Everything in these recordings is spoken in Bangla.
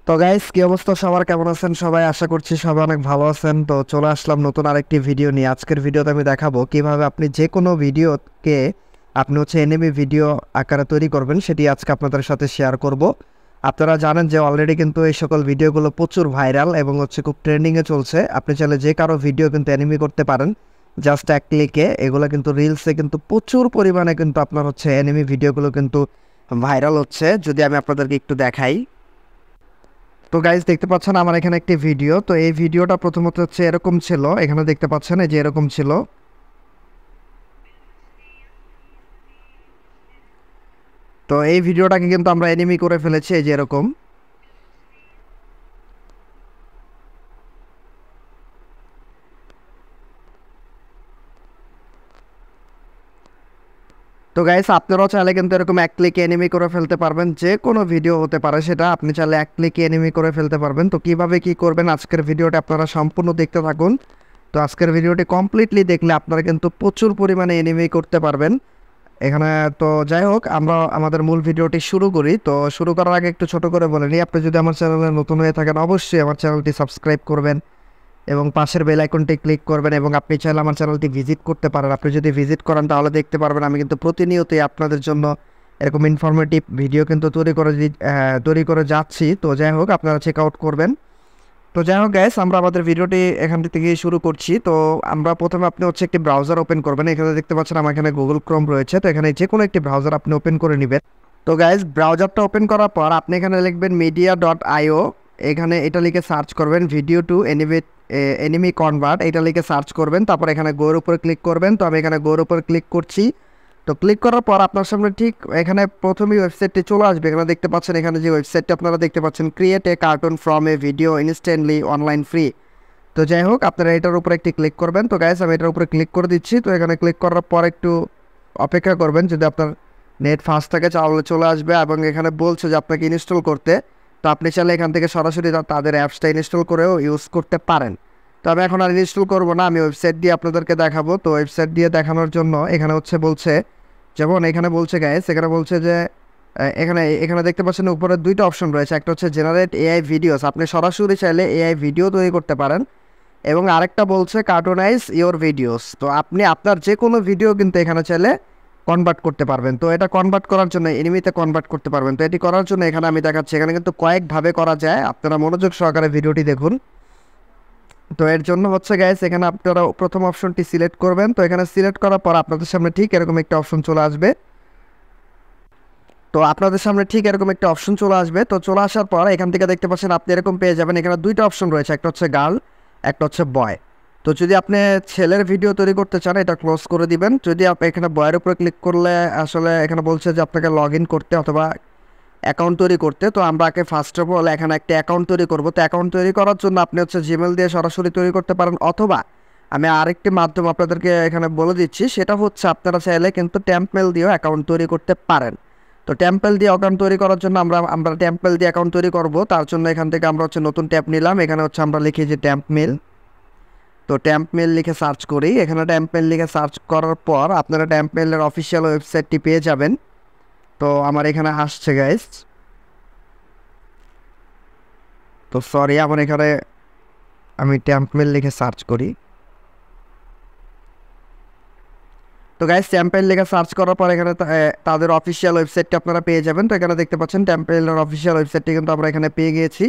তো গাইস, কি অবস্থা সবার? কেমন আছেন সবাই? আশা করছি সবাই অনেক ভালো আছেন। তো চলে আসলাম নতুন আরেকটি ভিডিও নিয়ে। আজকের ভিডিওতে আমি দেখাবো কিভাবে আপনি যে কোনো ভিডিওকে আপনি এনিমি ভিডিও আকারে তৈরি করবেন, সেটি আজকে আপনাদের সাথে শেয়ার করব। আপনারা জানেন যে অলরেডি কিন্তু এই সকল ভিডিওগুলো প্রচুর ভাইরাল এবং খুব ট্রেন্ডিংয়ে চলছে। আপনি চাইলে যে কারো ভিডিও কিন্তু এনিমি করতে পারেন জাস্ট এক ক্লিকে। এগুলো কিন্তু রিলসে কিন্তু প্রচুর পরিমাণে কিন্তু আপনার এনিমি ভিডিওগুলো কিন্তু ভাইরাল হচ্ছে। যদি আমি আপনাদেরকে একটু দেখাই, তো গাইজ দেখতে পাচ্ছেন আমার এখানে একটি ভিডিও। তো এই ভিডিওটা প্রথমত এরকম ছিল, এখানে দেখতে পাচ্ছেন এই যে এরকম ছিল। তো এই ভিডিওটাকে কিন্তু আমরা এনিমি করে ফেলেছি এই যে এরকম। তো গাইস, আপনারাও চাইলে কিন্তু এরকম এক ক্লিকে এনিমি করে ফেলতে পারবেন। যে কোনো ভিডিও হতে পারে সেটা, আপনি চাইলে এক ক্লিকে এনিমি করে ফেলতে পারবেন। তো কিভাবে কি করবেন আজকের ভিডিওটা আপনারা সম্পূর্ণ দেখতে থাকুন। তো আজকের ভিডিওটি কমপ্লিটলি দেখলে আপনারা কিন্তু প্রচুর পরিমাণে এনিমি করতে পারবেন এখানে। তো যাই হোক, আমরা আমাদের মূল ভিডিওটি শুরু করি। তো শুরু করার আগে একটু ছোট করে বলে নিই, আপনি যদি আমার চ্যানেলে নতুন হয়ে থাকেন অবশ্যই আমার চ্যানেলটি সাবস্ক্রাইব করবেন এবং পাশের বেল আইকনটি ক্লিক করবেন। এবং আপনি চাইলে আমার চ্যানেলটি ভিজিট করতে পারেন। আপনি যদি ভিজিট করেন তাহলে দেখতে পারবেন আমি কিন্তু প্রতিনিয়তই আপনাদের জন্য এরকম ইনফরমেটিভ ভিডিও কিন্তু তৈরি করে যাচ্ছি। তো যাই হোক, আপনারা চেক আউট করবেন। তো যাই হোক গাইস, আমরা আমাদের ভিডিওটি এখান থেকে শুরু করছি। তো আমরা প্রথমে আপনি একটি ব্রাউজার ওপেন করবেন। এখানে দেখতে পাচ্ছেন আমার এখানে গুগল ক্রোম রয়েছে। তো এখানে যে কোনো একটি ব্রাউজার আপনি ওপেন করে নেবেন। তো গাইস, ব্রাউজারটা ওপেন করার পর আপনি এখানে লিখবেন media.io। এখানে এটা লিখে সার্চ করবেন ভিডিও টু এনিমি কনভার্ট, এটা লিখে সার্চ করবেন। তারপর এখানে গোর উপরে ক্লিক করবেন। তো আমি এখানে গোর উপরে ক্লিক করছি। তো ক্লিক করার পর আপনার সামনে ঠিক এখানে প্রথমেই ওয়েবসাইটটি চলে আসবে। এখানে দেখতে পাচ্ছেন, এখানে যে ওয়েবসাইটটি আপনারা দেখতে পাচ্ছেন, create a cartoon from a video instantly online free. তো যাই হোক, আপনারা এটার উপরে একটি ক্লিক করবেন। তো গাইস, আমি এটার উপরে ক্লিক করে দিচ্ছি। তো এখানে ক্লিক করার পর একটু অপেক্ষা করবেন। যদি আপনার নেট ফাস্ট থাকে তাহলে চলে আসবে এবং এখানে বলছে যে আপনাকে ইনস্টল করতে। তো আপনি চাইলে এখান থেকে সরাসরি তাদের অ্যাপসটা ইনস্টল করেও ইউজ করতে পারেন। তো আমি এখন আর ইনস্টল করবো না, আমি ওয়েবসাইট দিয়ে আপনাদেরকে দেখাবো। তো ওয়েবসাইট দিয়ে দেখানোর জন্য এখানে বলছে, যেমন এখানে বলছে গাইস, এখানে বলছে যে এখানে এখানে দেখতে পাচ্ছেন উপরে দুইটা অপশন রয়েছে। একটা জেনারেট এআই ভিডিওস, আপনি সরাসরি চাইলে এআই ভিডিও তৈরি করতে পারেন। এবং আরেকটা বলছে কার্টুনাইজ ইওর ভিডিওস। তো আপনি আপনার যে কোনো ভিডিও কিন্তু এখানে চাইলে কনভার্ট করতে পারবেন। তো এটা কনভার্ট করার জন্য এনিমিতে কনভার্ট করতে পারবেন। তো এটি করার জন্য এখানে আমি দেখাচ্ছি, এখানে কিন্তু কয়েকভাবে করা যায়। আপনারা মনোযোগ সহকারে ভিডিওটি দেখুন। তো এর জন্য গাইস, এখানে আপনারা প্রথম অপশনটি সিলেক্ট করবেন। তো এখানে সিলেক্ট করার পর আপনাদের সামনে ঠিক এরকম একটা অপশন চলে আসবে। তো আপনাদের সামনে ঠিক এরকম একটা অপশন চলে আসবে। তো চলে আসার পর এখান থেকে দেখতে পাচ্ছেন আপনি এরকম পেয়ে যাবেন। এখানে দুইটা অপশন রয়েছে, একটা গার্ল, একটা বয়। তো যদি আপনি ছেলের ভিডিও তৈরি করতে চান এটা ক্লোজ করে দিবেন। যদি আপনি এখানে বয়ের উপরে ক্লিক করলে আসলে এখানে বলছে যে আপনাকে লগ ইন করতে অথবা অ্যাকাউন্ট তৈরি করতে। তো আমরা আগে ফার্স্ট অফ অল এখানে একটা অ্যাকাউন্ট তৈরি করব। তো অ্যাকাউন্ট তৈরি করার জন্য আপনি জিমেল দিয়ে সরাসরি তৈরি করতে পারেন, অথবা আমি আরেকটি মাধ্যম আপনাদেরকে এখানে বলে দিচ্ছি, সেটা আপনারা চাইলে কিন্তু টেম্পমেল দিয়েও অ্যাকাউন্ট তৈরি করতে পারেন। তো টেম্পেল দিয়ে অ্যাকাউন্ট তৈরি করার জন্য আমরা টেম্পেল দিয়ে অ্যাকাউন্ট তৈরি করব। তার জন্য এখান থেকে আমরা নতুন ট্যাব নিলাম। এখানে আমরা লিখি যে টেম্পমেল। তো টেম্পমেল লিখে সার্চ করি। এখানে টেম্পমেল লিখে সার্চ করার পর আপনারা টেম্পমেলের অফিসিয়াল ওয়েবসাইটটি পেয়ে যাবেন। তো আমার এখানে আসছে গাইস। তো সরি, আমার এখানে আমি টেম্পমেল লিখে সার্চ করি। তো গাইস, টেম্পেল লিখে সার্চ করার পর এখানে তাদের অফিসিয়াল ওয়েবসাইটটি আপনারা পেয়ে যাবেন। তো এখানে দেখতে পাচ্ছেন টেম্পেলের অফিসিয়াল ওয়েবসাইটটি কিন্তু আমরা এখানে পেয়ে গিয়েছি।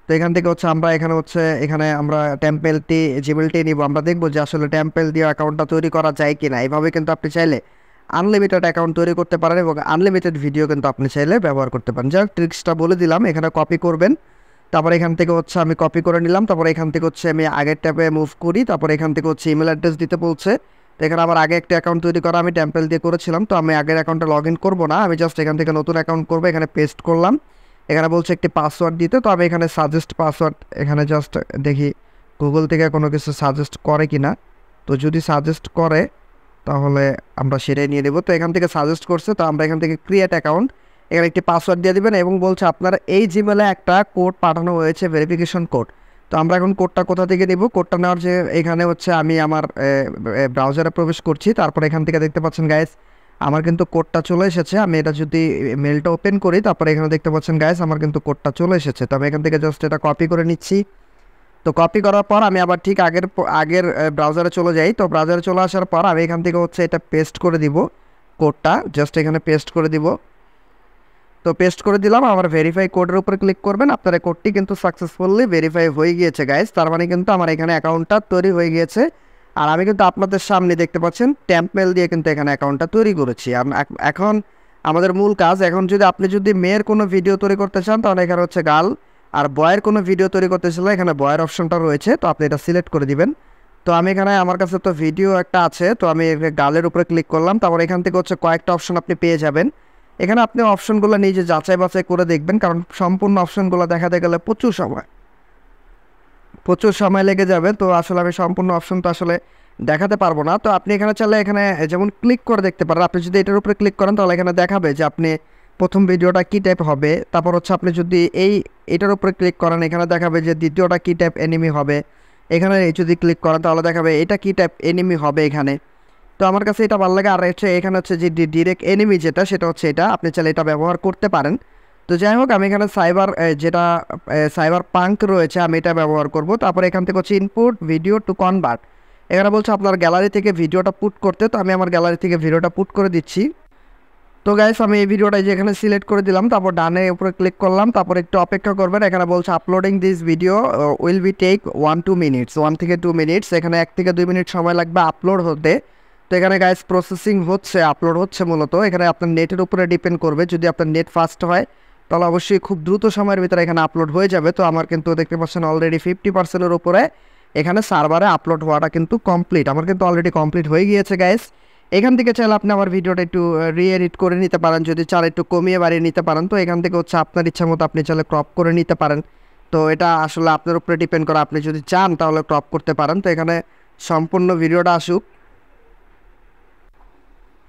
তো এখান থেকে আমরা এখানে আমরা টেম্পেলটি জিমেলটি নিব। আমরা দেখবো যে আসলে টেম্পেল দিয়ে অ্যাকাউন্টটা তৈরি করা যায় কি না। এইভাবে কিন্তু আপনি চাইলে আনলিমিটেড অ্যাকাউন্ট তৈরি করতে পারেন এবং আনলিমিটেড ভিডিও কিন্তু আপনি চাইলে ব্যবহার করতে পারেন। যাই হোক, ট্রিক্সটা বলে দিলাম। এখানে কপি করবেন। তারপর এখান থেকে আমি কপি করে নিলাম। তারপর এখান থেকে আমি আগের ট্যাবে মুভ করি। তারপর এখান থেকে ইমেল অ্যাড্রেস দিতে বলছে। তো এখানে আমার আগে একটা অ্যাকাউন্ট তৈরি করা আমি টেম্পেল দিয়ে করেছিলাম। তো আমি আগের অ্যাকাউন্টে লগ ইন করবো না, আমি জাস্ট এখান থেকে নতুন অ্যাকাউন্ট করবো। এখানে পেস্ট করলাম। এখানে বলছে একটি পাসওয়ার্ড দিতে। তো আমি এখানে সাজেস্ট পাসওয়ার্ড এখানে জাস্ট দেখি গুগল থেকে কোনো কিছু সাজেস্ট করে কি না। তো যদি সাজেস্ট করে তাহলে আমরা সেটাই নিয়ে নেব। তো এখান থেকে সাজেস্ট করছে। তো আমরা এখান থেকে ক্রিয়েট অ্যাকাউন্ট, এখানে একটি পাসওয়ার্ড দিয়ে দেবেন এবং বলছে আপনার এই জিমেলে একটা কোড পাঠানো হয়েছে, ভেরিফিকেশন কোড। তো আমরা এখন কোডটা কোথা থেকে দেবো? কোডটা নেওয়ার যে এখানে আমি আমার ব্রাউজারে প্রবেশ করছি। তারপর এখান থেকে দেখতে পাচ্ছেন গাইস, আমার কিন্তু কোডটা চলে এসেছে। আমি এটা যদি মেলটা ওপেন করি, তারপরে এখানে দেখতে পাচ্ছেন গাইস আমার কিন্তু কোডটা চলে এসেছে। তো আমি এখান থেকে জাস্ট এটা কপি করে নিচ্ছি। তো কপি করার পর আমি আবার ঠিক আগের ব্রাউজারে চলে যাই। তো ব্রাউজারে চলে আসার পর আমি এখান থেকে হচ্ছে এটা পেস্ট করে দিব, কোডটা জাস্ট এখানে পেস্ট করে দিব। তো পেস্ট করে দিলাম। আমার ভেরিফাই কোডের উপরে ক্লিক করবেন। আপনার এই কোডটি কিন্তু সাকসেসফুলি ভেরিফাই হয়ে গিয়েছে গাইস। তার মানে কিন্তু আমার এখানে অ্যাকাউন্টটা তৈরি হয়ে গিয়েছে। আর আমি কিন্তু আপনাদের সামনে দেখতে পাচ্ছেন ট্যাম্প মেল দিয়ে কিন্তু এখানে অ্যাকাউন্টটা তৈরি করেছি। এখন আমাদের মূল কাজ, এখন আপনি যদি মেয়ের কোনো ভিডিও তৈরি করতে চান তাহলে এখানে হচ্ছে গার্ল, আর বয়ের কোনো ভিডিও তৈরি করতে চাইলে এখানে বয়ের অপশনটা রয়েছে। তো আপনি এটা সিলেক্ট করে দিবেন। তো আমি এখানে আমার কাছে তো ভিডিও একটা আছে, তো আমি গার্লের উপরে ক্লিক করলাম। তারপর এখান থেকে হচ্ছে কয়েকটা অপশন আপনি পেয়ে যাবেন। এখানে আপনি অপশনগুলো নিজে যাচাই বাছাই করে দেখবেন, কারণ সম্পূর্ণ অপশনগুলো দেখাতে গেলে প্রচুর সময় লেগে যাবে। তো আসলে আমি সম্পূর্ণ অপশন তো আসলে দেখাতে পারবো না। তো আপনি এখানে চাইলে এখানে যেমন ক্লিক করে দেখতে পারেন। আপনি যদি এটার উপরে ক্লিক করেন তাহলে এখানে দেখাবে যে আপনি প্রথম ভিডিওটা কী টাইপ হবে। তারপর হচ্ছে আপনি যদি এটার উপরে ক্লিক করেন এখানে দেখাবে যে দ্বিতীয়টা কী টাইপ এনিমি হবে। এখানে যদি ক্লিক করেন তাহলে দেখাবে এটা কী টাইপ এনিমি হবে এখানে। তো আমার কাছে এটা ভালো লাগে। আর হচ্ছে এখানে হচ্ছে যে ডিরেক্ট এনিমি যেটা, সেটা হচ্ছে এটা, আপনি চাইলে এটা ব্যবহার করতে পারেন। তো যাই হোক, আমি এখানে সাইবার পাঙ্ক রয়েছে আমি এটা ব্যবহার করব। তারপরে এখান থেকে হচ্ছে ইনপুট ভিডিও টু কনভার্ট, এখানে বলছে আপনার গ্যালারি থেকে ভিডিওটা পুট করতে। তো আমি আমার গ্যালারি থেকে ভিডিওটা পুট করে দিচ্ছি। তো গাইস আমি এই ভিডিওটা যেখানে সিলেক্ট করে দিলাম, তারপর ডানে উপরে ক্লিক করলাম। তারপর একটু অপেক্ষা করবেন। এখানে বলছে uploading this video will be take 1-2 minutes, 1 থেকে 2 মিনিটস, এখানে 1 থেকে 2 মিনিট সময় লাগবে আপলোড হতে। তো এখানে গাইস প্রসেসিং হচ্ছে, আপলোড হচ্ছে মূলত। এখানে আপনার নেটের উপরে ডিপেন্ড করবে। যদি আপনার নেট ফাস্ট হয় তাহলে অবশ্যই খুব দ্রুত সময়ের ভিতরে এখানে আপলোড হয়ে যাবে। তো আমার কিন্তু দেখতে পাচ্ছেন অলরেডি 50%-এর উপরে এখানে সার্ভারে আপলোড হওয়াটা কিন্তু কমপ্লিট। আমার কিন্তু অলরেডি কমপ্লিট হয়ে গিয়েছে গাইস। এখান থেকে চাইলে আপনি আমার ভিডিওটা একটু রি-এডিট করে নিতে পারেন, যদি চাল একটু কমিয়ে বাড়িয়ে নিতে পারেন। তো এখান থেকে হচ্ছে আপনার ইচ্ছা মতো আপনি চাইলে ক্রপ করে নিতে পারেন। তো এটা আসলে আপনার উপরে ডিপেন্ড করে, আপনি যদি চান তাহলে ক্রপ করতে পারেন। তো এখানে সম্পূর্ণ ভিডিওটা আসুক।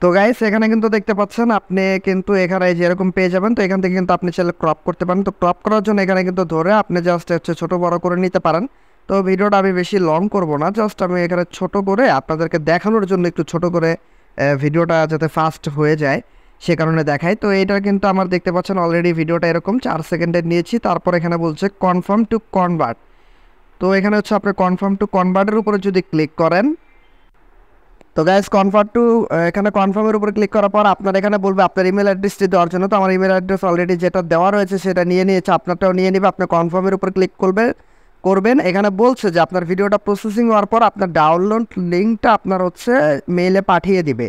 তো গাইস এখানে কিন্তু দেখতে পাচ্ছেন আপনি কিন্তু এখানে যেরকম পেয়ে যাবেন। তো এখান থেকে কিন্তু আপনি চাইলে ক্রপ করতে পারেন। তো ক্রপ করার জন্য এখানে কিন্তু ধরে আপনি জাস্ট হচ্ছে ছোটো বড় করে নিতে পারেন। তো ভিডিওটা আমি বেশি লং করব না, জাস্ট আমি এখানে ছোট করে আপনাদেরকে দেখানোর জন্য একটু ছোট করে ভিডিওটা যাতে ফাস্ট হয়ে যায় সে কারণে দেখাই। তো এটা কিন্তু আমার দেখতে পাচ্ছেন অলরেডি ভিডিওটা এরকম 4 সেকেন্ডের নিয়েছি। তারপর এখানে বলছে কনফার্ম টু কনভার্ট। তো এখানে হচ্ছে আপনি কনফার্ম টু কনভার্টের উপরে যদি ক্লিক করেন, তো গাইস এখানে কনফার্মের উপরে ক্লিক করার পর আপনার এখানে বলবে আপনার ইমেল অ্যাড্রেসটি দেওয়ার জন্য। তো আমার ইমেল অ্যাড্রেস অলরেডি যেটা দেওয়া রয়েছে সেটা নিয়ে নিয়েছে, আপনারটাও নিয়ে নেবে। আপনি কনফার্মের উপর ক্লিক করবেন। এখানে বলছে যে আপনার ভিডিওটা প্রসেসিং হওয়ার পর আপনার ডাউনলোড লিঙ্কটা আপনার হচ্ছে মেইলে পাঠিয়ে দিবে।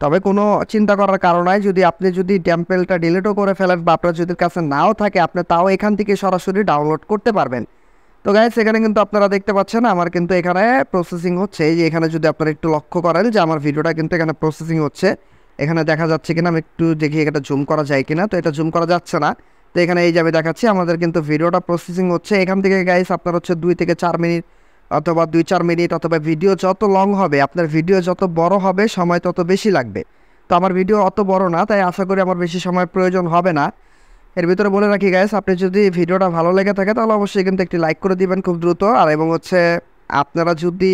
তবে কোনো চিন্তা করার কারণ নাই, আপনি টেম্পেলটা ডিলিটও করে ফেলেন বা আপনার যদি কাছে নাও থাকে, আপনি তাও এখান থেকে সরাসরি ডাউনলোড করতে পারবেন। তো গাইস এখানে কিন্তু আপনারা দেখতে পাচ্ছেন আমার কিন্তু এখানে প্রসেসিং হচ্ছে। এই যে এখানে যদি আপনারা একটু লক্ষ্য করেন যে আমার ভিডিওটা কিন্তু এখানে প্রসেসিং হচ্ছে। এখানে দেখা যাচ্ছে কিনা আমি একটু দেখি, এটা জুম করা যায় কিনা। তো এটা জুম করা যাচ্ছে না। তো এখানে এই যে আমি দেখাচ্ছি আমাদের কিন্তু ভিডিওটা প্রসেসিং হচ্ছে। এখান থেকে গাইস আপনার হচ্ছে 2 থেকে 4 মিনিট অথবা 2-4 মিনিট, অথবা ভিডিও যত লং হবে, আপনার ভিডিও যত বড় হবে সময় তত বেশি লাগবে। তো আমার ভিডিও অত বড় না, তাই আশা করি আমার বেশি সময় প্রয়োজন হবে না। এর ভিতরে বলে রাখি গাইস, আপনি যদি ভিডিওটা ভালো লেগে থাকে তাহলে অবশ্যই কিন্তু একটি লাইক করে দিবেন খুব দ্রুত। আর এবং হচ্ছে আপনারা যদি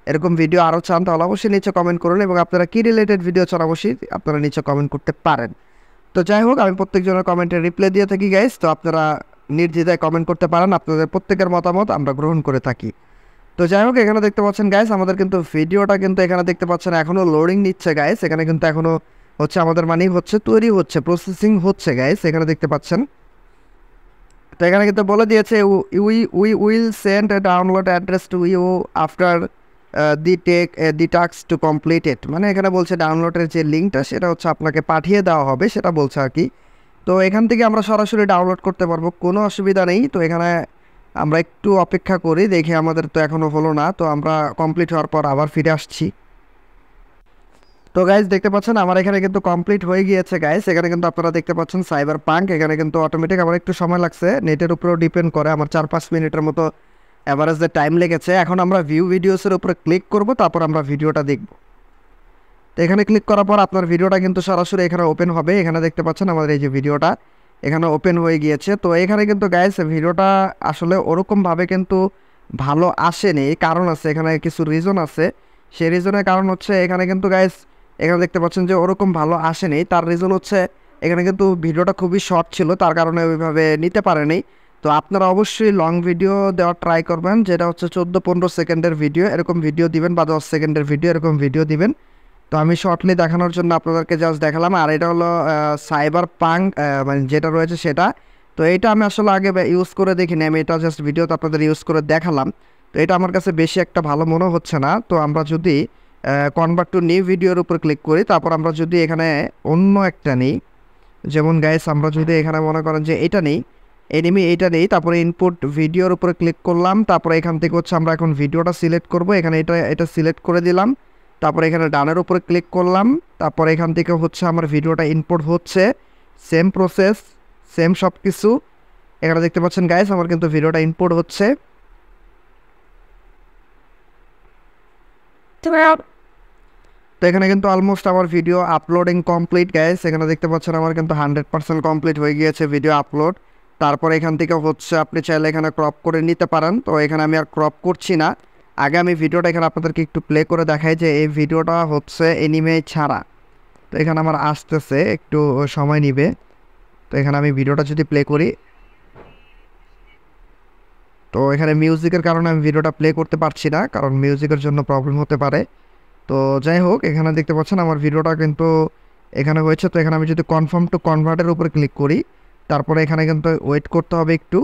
এরকম ভিডিও আরও চান তাহলে অবশ্যই নিচে কমেন্ট করুন, এবং আপনারা কী রিলেটেড ভিডিও চান অবশ্যই আপনারা নিচে কমেন্ট করতে পারেন। তো যাই হোক, আমি প্রত্যেকজনের কমেন্টের রিপ্লাই দিয়ে থাকি গাইস। তো আপনারা নির্দ্বিধায় কমেন্ট করতে পারেন, আপনাদের প্রত্যেকের মতামত আমরা গ্রহণ করে থাকি। তো যাই হোক, এখানে দেখতে পাচ্ছেন গাইস আমাদের কিন্তু ভিডিওটা কিন্তু এখানে দেখতে পাচ্ছেন এখনও লোডিং নিচ্ছে গাইস। এখানে কিন্তু এখনও হচ্ছে আমাদের তৈরি হচ্ছে, প্রসেসিং হচ্ছে গাইস, এখানে দেখতে পাচ্ছেন। তো এখানে কিন্তু বলে দিয়েছে we will send a download address to you after the task to complete it. মানে এখানে বলছে ডাউনলোডের যে লিঙ্কটা সেটা হচ্ছে আপনাকে পাঠিয়ে দেওয়া হবে, সেটা বলছে আর কি। তো এখান থেকে আমরা সরাসরি ডাউনলোড করতে পারবো, কোনো অসুবিধা নেই। তো এখানে আমরা একটু অপেক্ষা করি, দেখি আমাদের তো এখনও হলো না। তো আমরা কমপ্লিট হওয়ার পর আবার ফিরে আসছি। তো গাইজ দেখতে পাচ্ছেন আমার এখানে কিন্তু কমপ্লিট হয়ে গিয়েছে গাইজ। এখানে কিন্তু আপনারা দেখতে পাচ্ছেন সাইবার পাঙ্ক। এখানে কিন্তু অটোমেটিক আমার একটু সময় লাগছে, নেটের উপরেও ডিপেন্ড করে। আমার 4-5 মিনিটের মতো অ্যাভারেজে টাইম লেগেছে। এখন আমরা ভিউ ভিডিওসের উপরে ক্লিক করব, তারপর আমরা ভিডিওটা দেখব। তো এখানে ক্লিক করার পর আপনার ভিডিওটা কিন্তু সরাসরি এখানে ওপেন হবে। এখানে দেখতে পাচ্ছেন আমাদের এই যে ভিডিওটা এখানে ওপেন হয়ে গিয়েছে। তো এখানে কিন্তু গাইজ ভিডিওটা আসলে ওরকমভাবে কিন্তু ভালো আসেনি, কারণ আছে, এখানে কিছু রিজন আছে। সেই রিজনের কারণ হচ্ছে এখানে কিন্তু গাইজ এখানে দেখতে পাচ্ছেন যে ওরকম ভালো আসেনি। তার রিজন হচ্ছে এখানে কিন্তু ভিডিওটা খুবই শর্ট ছিল, তার কারণে ওইভাবে নিতে পারেনি। তো আপনারা অবশ্যই লং ভিডিও দেওয়ার ট্রাই করবেন, যেটা হচ্ছে 14-15 সেকেন্ডের ভিডিও এরকম ভিডিও দিবেন, বা 10 সেকেন্ডের ভিডিও এরকম ভিডিও দিবেন। তো আমি শর্টলি দেখানোর জন্য আপনাদেরকে জাস্ট দেখালাম। আর এটা হলো সাইবার পাঙ্ক, মানে যেটা রয়েছে সেটা। তো এটা আমি আসলে আগে ইউজ করে দেখিনি, আমি এটা জাস্ট ভিডিওতে আপনাদের ইউজ করে দেখালাম। তো এটা আমার কাছে বেশি একটা ভালো মনে হচ্ছে না। তো আমরা যদি কনভার্ট টু নিউ ভিডিওর উপর ক্লিক করি, তারপর আমরা যদি এখানে অন্য একটা নিই, যেমন গাইস আমরা যদি এখানে মনে করেন যে এটা নেই, এনিমি এটা নেই, তারপরে ইনপুট ভিডিওর উপরে ক্লিক করলাম, তারপরে এখান থেকে হচ্ছে আমরা এখন ভিডিওটা সিলেক্ট করব, এখানে এটা সিলেক্ট করে দিলাম, তারপরে এখানে ডানের উপরে ক্লিক করলাম, তারপরে এখান থেকে হচ্ছে আমার ভিডিওটা ইনপুট হচ্ছে, সেম প্রসেস, সেম সব কিছু। এখানে দেখতে পাচ্ছেন গাইস আমার কিন্তু ভিডিওটা ইনপুট হচ্ছে। তো এখানে কিন্তু অলমোস্ট আমার ভিডিও আপলোডিং কমপ্লিট গাইস। এখানে দেখতে পাচ্ছেন আমার কিন্তু 100% কমপ্লিট হয়ে গিয়েছে ভিডিও আপলোড। তারপরে এখান থেকে হচ্ছে আপনি চাইলে এখানে ক্রপ করে নিতে পারেন। তো এখানে আমি আর ক্রপ করছি না। আগে আমি ভিডিওটা এখানে আপনাদেরকে একটু প্লে করে দেখাই যে এই ভিডিওটা হচ্ছে এনিমে ছাড়া। তো এখানে আমার আসতেছে, একটু সময় নিবে। তো এখানে আমি ভিডিওটা যদি প্লে করি, তো এখানে মিউজিকের কারণে আমি ভিডিওটা প্লে করতে পারছি না, কারণ মিউজিকের জন্য প্রবলেম হতে পারে। তো যাই হোক, এখানে দেখতে পাচ্ছেন আমার ভিডিওটা কিন্তু এখানে হয়েছে। তো এখানে আমি যদি কনফার্ম টু কনভার্টের উপরে ক্লিক করি, তারপরে এখানে কিন্তু ওয়েট করতে হবে একটু,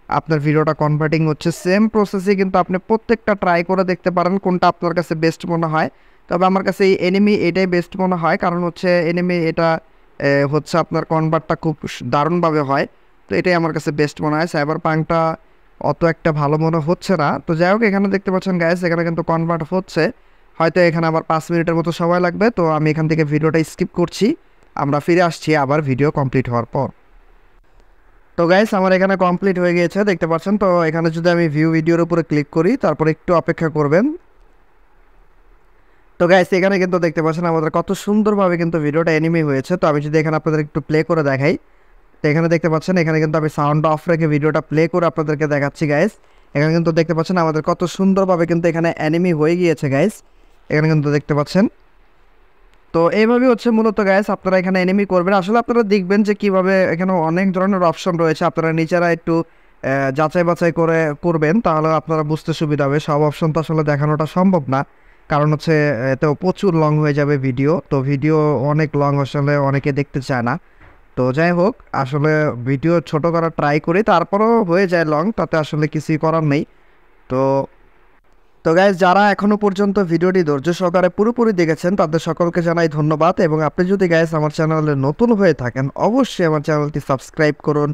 আপনার ভিডিওটা কনভার্টিং হচ্ছে। সেম প্রসেসে কিন্তু আপনি প্রত্যেকটা ট্রাই করে দেখতে পারেন কোনটা আপনার কাছে বেস্ট মনে হয়। তবে আমার কাছে এই এনিমি এটাই বেস্ট মনে হয়, কারণ হচ্ছে এনিমি এটা হচ্ছে আপনার কনভার্টটা খুব দারুণভাবে হয়। তো এটাই আমার কাছে বেস্ট মনে হয়। সাইবার পাঙ্কটা অত একটা ভালো মনে হচ্ছে না। তো যাই হোক, এখানে দেখতে পাচ্ছেন গাইস এখানে কিন্তু কনভার্ট হচ্ছে, হয়তো এখানে আবার 5 মিনিটের মতো সময় লাগবে। তো আমি এখান থেকে ভিডিওটা স্কিপ করছি, আমরা ফিরে আসছি আবার ভিডিও কমপ্লিট হওয়ার পর। তো গাইস আমার এখানে কমপ্লিট হয়ে গিয়েছে দেখতে পাচ্ছেন। তো এখানে যদি আমি ভিউ ভিডিওর উপরে ক্লিক করি, তারপর একটু অপেক্ষা করবেন। তো গাইস এখানে কিন্তু দেখতে পাচ্ছেন আমাদের কত সুন্দরভাবে কিন্তু ভিডিওটা এনিমি হয়েছে। তো আমি যদি এখানে আপনাদের একটু প্লে করে দেখাই, তো এখানে দেখতে পাচ্ছেন এখানে কিন্তু আমি সাউন্ড অফ রেখে ভিডিওটা প্লে করে আপনাদেরকে দেখাচ্ছি গাইস। এখানে কিন্তু দেখতে পাচ্ছেন আমাদের কত সুন্দরভাবে কিন্তু এখানে এনিমি হয়ে গিয়েছে গাইস, এখানে কিন্তু দেখতে পাচ্ছেন। তো এইভাবেই হচ্ছে মূলত গাইস আপনারা এখানে এনিমি করবেন। আসলে আপনারা দেখবেন যে কীভাবে এখানে অনেক ধরনের অপশন রয়েছে, আপনারা নিজেরা একটু যাচাই বাছাই করে করবেন, তাহলে আপনারা বুঝতে সুবিধা হবে। সব অপশন তো আসলে দেখানোটা সম্ভব না, কারণ হচ্ছে এতেও প্রচুর লং হয়ে যাবে ভিডিও। তো ভিডিও অনেক লং আসলে অনেকে দেখতে চায় না। তো যাই হোক, আসলে ভিডিও ছোট করার ট্রাই করি, তারপরেও হয়ে যায় লং, তাতে আসলে কিছুই করার নেই। তো তো গাইজ যারা এখনও পর্যন্ত ভিডিওটি ধৈর্য সহকারে পুরোপুরি দেখেছেন তাদের সকলকে জানাই ধন্যবাদ। এবং আপনি যদি গাইজ আমার চ্যানেলে নতুন হয়ে থাকেন, অবশ্যই আমার চ্যানেলটি সাবস্ক্রাইব করুন,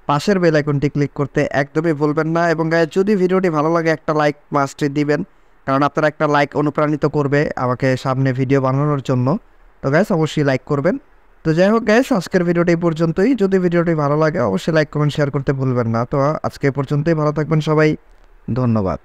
পাশের বেল আইকনটি ক্লিক করতে একদমই ভুলবেন না। এবং গাইজ যদি ভিডিওটি ভালো লাগে একটা লাইক মাস্টই দিবেন, কারণ আপনার একটা লাইক অনুপ্রাণিত করবে আমাকে সামনে ভিডিও বানানোর জন্য। তো গাইজ অবশ্যই লাইক করবেন। তো যাই হোক গাইজ, আজকের ভিডিওটি এই পর্যন্তই। যদি ভিডিওটি ভালো লাগে অবশ্যই লাইক কমেন্ট শেয়ার করতে ভুলবেন না। তো আজকে এই পর্যন্তই, ভালো থাকবেন সবাই, ধন্যবাদ।